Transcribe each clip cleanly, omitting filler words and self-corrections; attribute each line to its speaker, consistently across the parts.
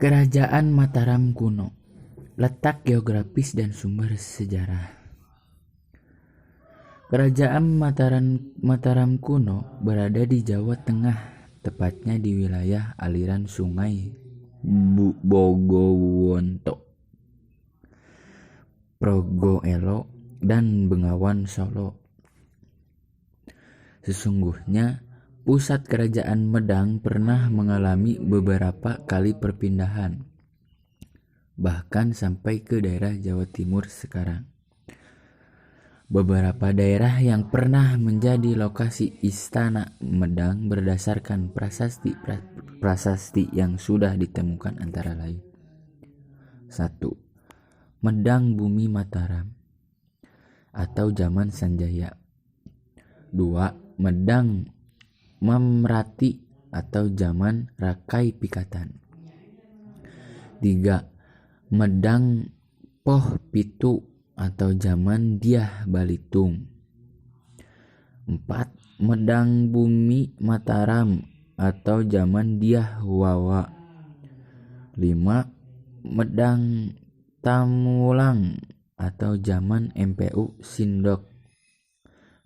Speaker 1: Kerajaan Mataram kuno. Letak geografis dan sumber sejarah. Kerajaan Mataram kuno berada di Jawa Tengah, tepatnya di wilayah aliran sungai Bogowonto, Progoelo, dan Bengawan Solo. Sesungguhnya pusat kerajaan Medang pernah mengalami beberapa kali perpindahan, bahkan sampai ke daerah Jawa Timur sekarang. Beberapa daerah yang pernah menjadi lokasi istana Medang berdasarkan prasasti yang sudah ditemukan antara lain. 1. Medang Bumi Mataram atau zaman Sanjaya. 2. Medang Mamrati atau zaman Rakai Pikatan. 3. Medang Poh Pitu atau zaman Dyah Balitung. 4. Medang Bumi Mataram atau zaman Dyah Wawa. 5. Medang Tamulang atau zaman MPU Sindok.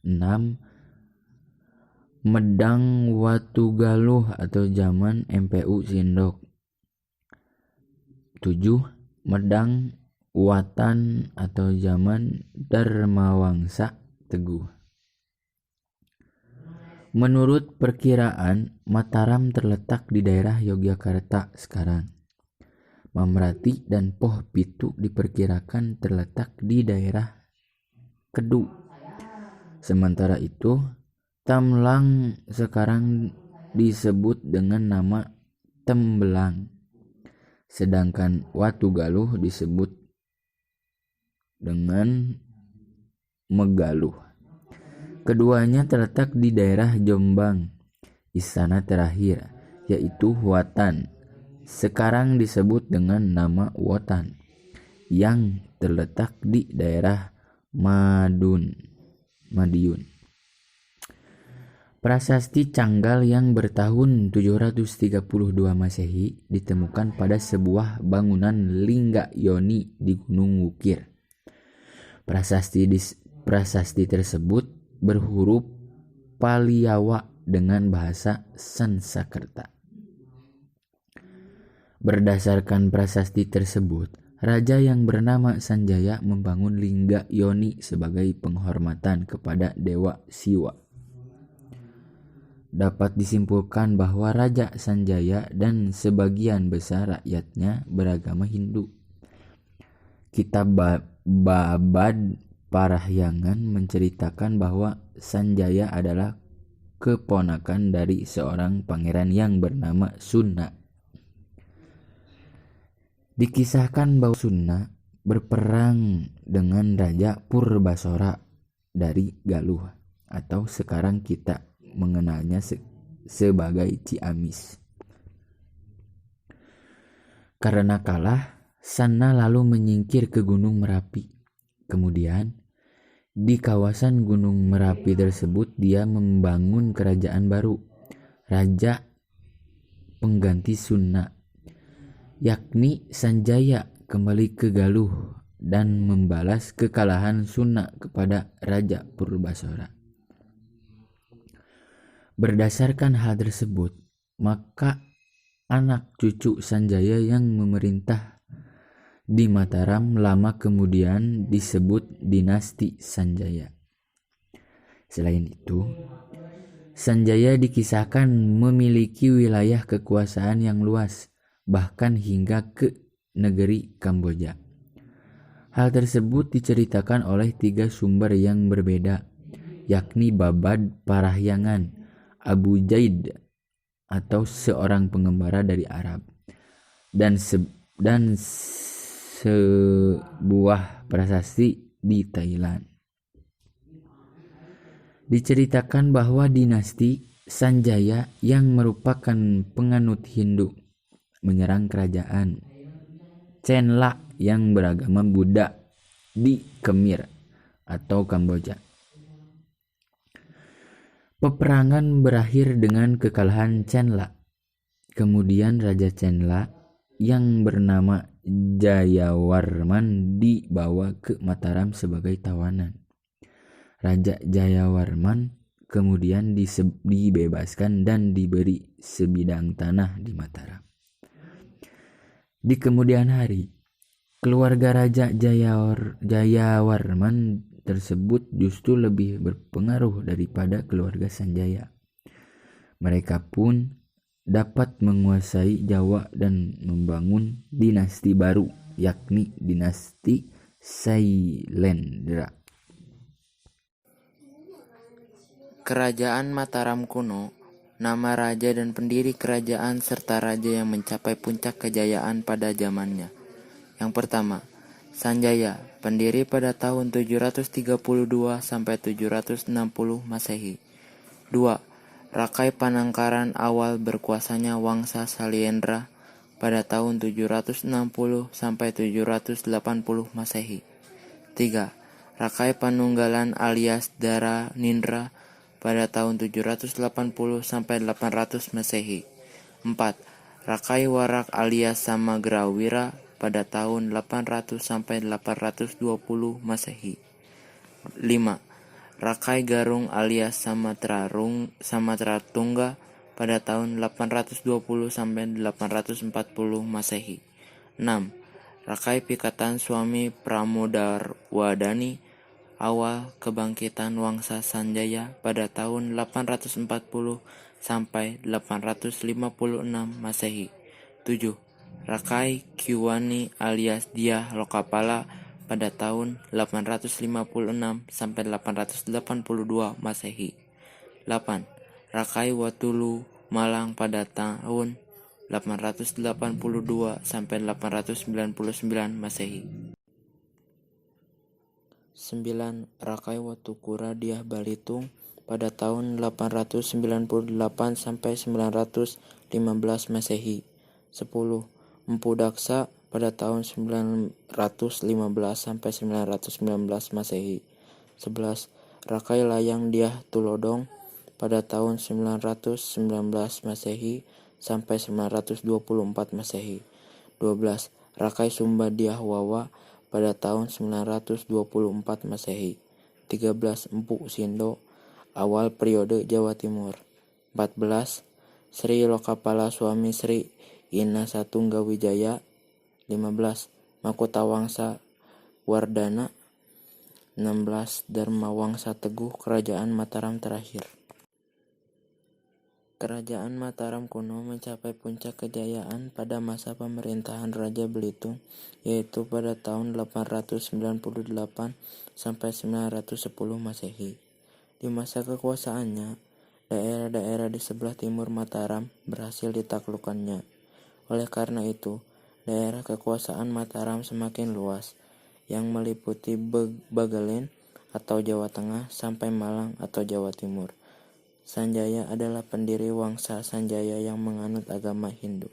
Speaker 1: 6. Medang Watugaluh atau zaman MPU Sindok. 7. Medang Watan atau zaman Dharmawangsa Teguh. Menurut perkiraan, Mataram terletak di daerah Yogyakarta sekarang. Mamrati dan Poh Pitu diperkirakan terletak di daerah Kedu. Sementara itu, Tamlang sekarang disebut dengan nama Tembelang, sedangkan Watugaluh disebut dengan Megaluh. Keduanya terletak di daerah Jombang. Istana terakhir, yaitu Watan, sekarang disebut dengan nama Wotan, yang terletak di daerah Madiun. Prasasti Canggal yang bertahun 732 Masehi ditemukan pada sebuah bangunan Lingga Yoni di Gunung Wukir. Prasasti tersebut berhuruf Paliawa dengan bahasa Sansekerta. Berdasarkan prasasti tersebut, raja yang bernama Sanjaya membangun Lingga Yoni sebagai penghormatan kepada Dewa Siwa. Dapat disimpulkan bahwa Raja Sanjaya dan sebagian besar rakyatnya beragama Hindu. Kitab Babad Parahyangan menceritakan bahwa Sanjaya adalah keponakan dari seorang pangeran yang bernama Sunna. Dikisahkan bahwa Sunna berperang dengan Raja Purbasora dari Galuh, atau sekarang kita mengenalnya sebagai Ciamis. Karena kalah, Sanna lalu menyingkir ke Gunung Merapi. Kemudian, di kawasan Gunung Merapi tersebut dia membangun kerajaan baru, raja pengganti Sunna, yakni Sanjaya kembali ke Galuh dan membalas kekalahan Sunna kepada Raja Purbasora. Berdasarkan hal tersebut, maka anak cucu Sanjaya yang memerintah di Mataram lama kemudian disebut dinasti Sanjaya. Selain itu, Sanjaya dikisahkan memiliki wilayah kekuasaan yang luas, bahkan hingga ke negeri Kamboja. Hal tersebut diceritakan oleh 3 sumber yang berbeda, yakni Babad Parahyangan, Abu Jaid atau seorang pengembara dari Arab, dan sebuah prasasti di Thailand. Diceritakan bahwa dinasti Sanjaya yang merupakan penganut Hindu menyerang kerajaan Chenla yang beragama Buddha di Khmer atau Kamboja. Peperangan berakhir dengan kekalahan Chenla. Kemudian Raja Chenla yang bernama Jayawarman dibawa ke Mataram sebagai tawanan. Raja Jayawarman kemudian dibebaskan dan diberi sebidang tanah di Mataram. Di kemudian hari, keluarga Raja Jayawarman tersebut justru lebih berpengaruh daripada keluarga Sanjaya. Mereka pun dapat menguasai Jawa dan membangun dinasti baru, yakni dinasti Sailendra.
Speaker 2: Kerajaan Mataram kuno, nama raja dan pendiri kerajaan serta raja yang mencapai puncak kejayaan pada zamannya. Yang pertama, Sanjaya, pendiri pada tahun 732 sampai 760 Masehi. 2. Rakai Panangkaran awal berkuasanya Wangsa Sailendra pada tahun 760 sampai 780 Masehi. 3. Rakai Panunggalan alias Dara Nindra pada tahun 780 sampai 800 Masehi. 4. Rakai Warak alias Samagrawira pada tahun 800 sampai 820 Masehi. 5. Rakai Garung alias Samatra Tungga pada tahun 820 sampai 840 Masehi. 6. Rakai Pikatan Suami Pramodarwadani awal kebangkitan Wangsa Sanjaya pada tahun 840 sampai 856 Masehi. 7. Rakai Kiwani alias Dyah Lokapala pada tahun 856 sampai 882 Masehi. 8. Rakai Watulu Malang pada tahun 882 sampai 899 Masehi. 9. Rakai Watukura Dyah Balitung pada tahun 898 sampai 915 Masehi. 10. Empu Daksa pada tahun 915 sampai 919 Masehi. 11. Rakai Layang Dyah Tulodong pada tahun 919 Masehi sampai 924 Masehi. 12. Rakai Sumba Dyah Wawa pada tahun 924 Masehi. 13. Empu Sindo awal periode Jawa Timur. 14. Sri Lokapala Suami Sri Ina Satunggawijaya. 15. Mahkota Wangsa Wardana. 16. Dharma Wangsa Teguh Kerajaan Mataram terakhir. Kerajaan Mataram kuno mencapai puncak kejayaan pada masa pemerintahan Raja Belitung, yaitu pada tahun 898 sampai 910 Masehi. Di masa kekuasaannya, daerah-daerah di sebelah timur Mataram berhasil ditaklukkannya. Oleh karena itu, daerah kekuasaan Mataram semakin luas, yang meliputi Bagelen atau Jawa Tengah sampai Malang atau Jawa Timur. Sanjaya adalah pendiri Wangsa Sanjaya yang menganut agama Hindu.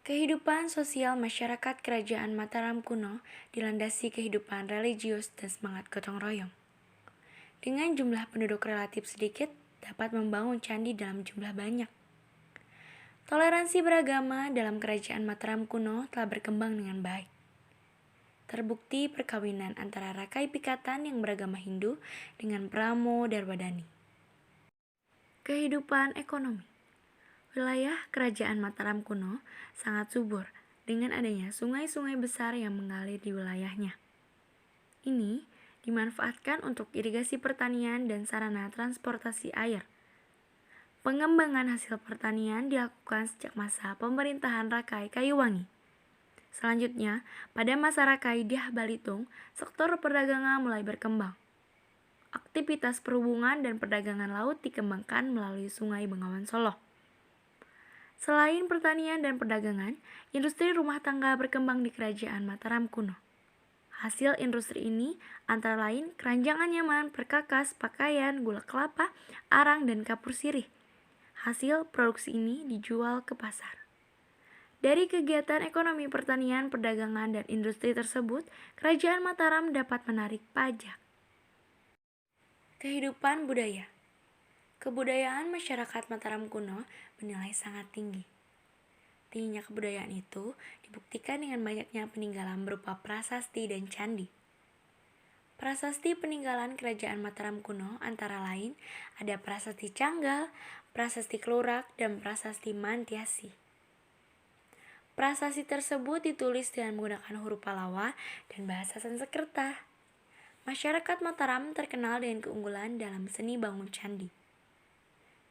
Speaker 3: Kehidupan sosial masyarakat kerajaan Mataram kuno dilandasi kehidupan religius dan semangat gotong royong. Dengan jumlah penduduk relatif sedikit, dapat membangun candi dalam jumlah banyak. Toleransi beragama dalam kerajaan Mataram kuno telah berkembang dengan baik. Terbukti perkawinan antara Rakai Pikatan yang beragama Hindu dengan Pramodarwadani. Kehidupan ekonomi. Wilayah kerajaan Mataram kuno sangat subur dengan adanya sungai-sungai besar yang mengalir di wilayahnya. Ini dimanfaatkan untuk irigasi pertanian dan sarana transportasi air. Pengembangan hasil pertanian dilakukan sejak masa pemerintahan Rakai Kayuwangi. Selanjutnya, pada masa Rakai Dyah Balitung, sektor perdagangan mulai berkembang. Aktivitas perhubungan dan perdagangan laut dikembangkan melalui Sungai Bengawan Solo. Selain pertanian dan perdagangan, industri rumah tangga berkembang di kerajaan Mataram kuno. Hasil industri ini antara lain keranjang anyaman, perkakas, pakaian, gula kelapa, arang, dan kapur sirih. Hasil produksi ini dijual ke pasar. Dari kegiatan ekonomi pertanian, perdagangan, dan industri tersebut, kerajaan Mataram dapat menarik pajak. Kehidupan budaya. Kebudayaan masyarakat Mataram kuno bernilai sangat tinggi. Tingginya kebudayaan itu dibuktikan dengan banyaknya peninggalan berupa prasasti dan candi. Prasasti peninggalan kerajaan Mataram kuno antara lain ada Prasasti Canggal, Prasasti Klurak, dan Prasasti Mantiasi. Prasasti tersebut ditulis dengan menggunakan huruf Pallawa dan bahasa Sanskerta. Masyarakat Mataram terkenal dengan keunggulan dalam seni bangun candi.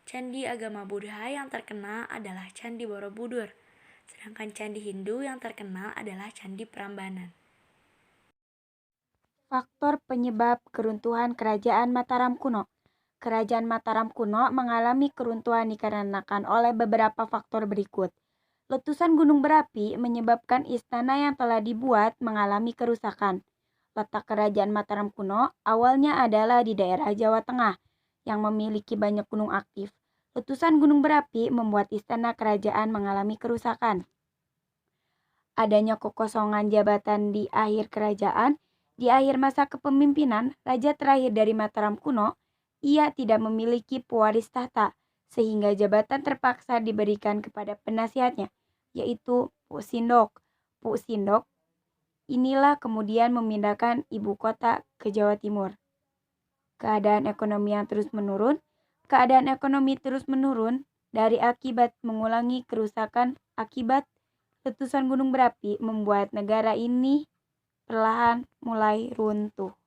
Speaker 3: Candi agama Buddha yang terkenal adalah Candi Borobudur, sedangkan candi Hindu yang terkenal adalah Candi Prambanan.
Speaker 4: Faktor penyebab keruntuhan Kerajaan Mataram kuno. Kerajaan Mataram kuno mengalami keruntuhan dikarenakan oleh beberapa faktor berikut. Letusan gunung berapi menyebabkan istana yang telah dibuat mengalami kerusakan. Letak Kerajaan Mataram kuno awalnya adalah di daerah Jawa Tengah yang memiliki banyak gunung aktif. Letusan gunung berapi membuat istana kerajaan mengalami kerusakan. Adanya kekosongan jabatan di akhir kerajaan. Di akhir masa kepemimpinan raja terakhir dari Mataram kuno, ia tidak memiliki pewaris tahta, sehingga jabatan terpaksa diberikan kepada penasihatnya, yaitu Pu Sindok. Pu Sindok inilah kemudian memindahkan ibu kota ke Jawa Timur. Keadaan ekonomi yang terus menurun. Keadaan ekonomi terus menurun dari akibat mengulangi kerusakan akibat letusan gunung berapi membuat negara ini perlahan mulai runtuh.